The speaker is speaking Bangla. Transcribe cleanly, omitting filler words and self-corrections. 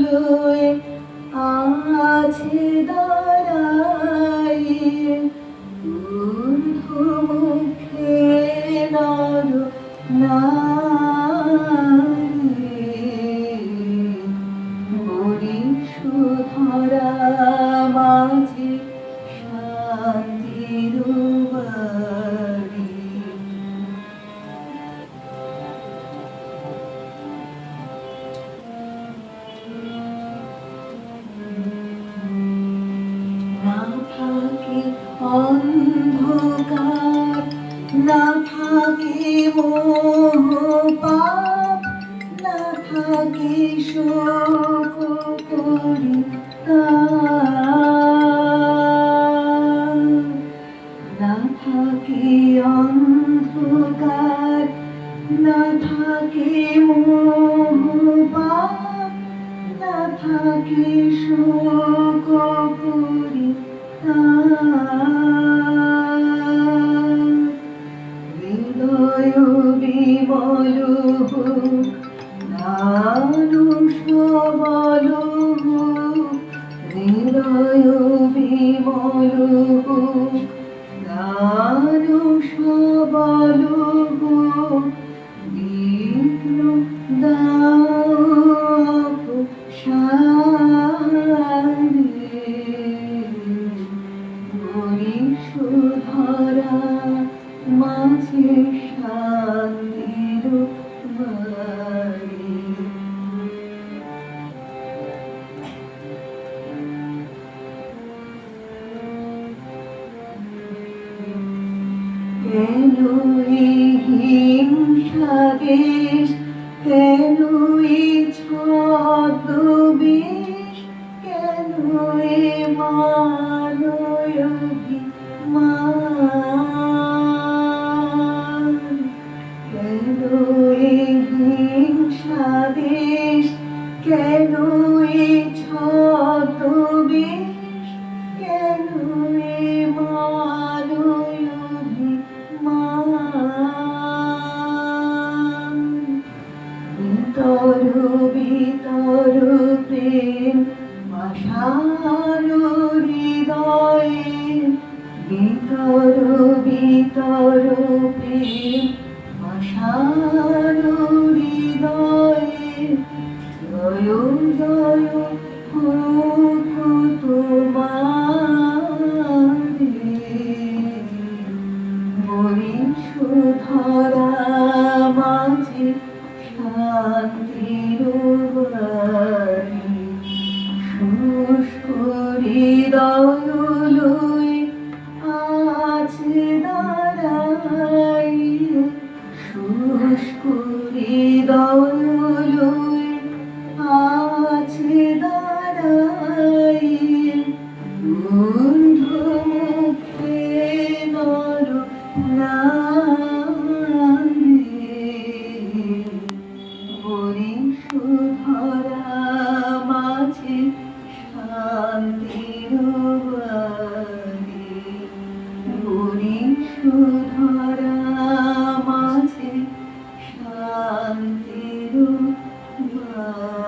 লয়ে আছে দাঁড়াইয়ে ঊর্ধ্বমুখে নর নারী বরিশধরা মাঝে শান্তির বাড়ি। না থাকে অন্ধকার, না থাকে মোহ পাপ, না থাকে শোক পরিতাপ, না থাকে অন্ধকার, না থাকে মোহ পাপ, না থাকে শোক পরিতাপ। হৃদয় বিমল হোক, মানুষ বল হোক, হৃদয় বিমল হোক, মানুষ বল হোক, বিঘ্ন দাও সারে বরিশধরা মাঝে শান্তির বাড়ি। কেন এই হিংসা দেশ, কেন এই ছদ্মবেশ, কেন এ মানবাভিমান, কেন এই হিংসা দেশ, কেন এই ছদ্মবেশ, কেন এ মানবাভিমান। ভিতর ভিতর প্রেম মাশানো হৃদয়ে, ভিতর ভিতর প্রেম মাশানো হৃদয়ে, জয় জয় হোক তোমারে বরিশধরা মাঝে শান্তির বাড়ি। শুষ্ক হৃদয় লয়ে আছে দাঁড়াইয়ে, শুষ্ক হৃদয় লয়ে আছে দাঁড়াইয়ে ঊর্ধ্বমুখে নর নারী বরিশধরা মাঝে শান্তির বাড়ি। বরিশধরা মাঝে শান্তির বাড়ি।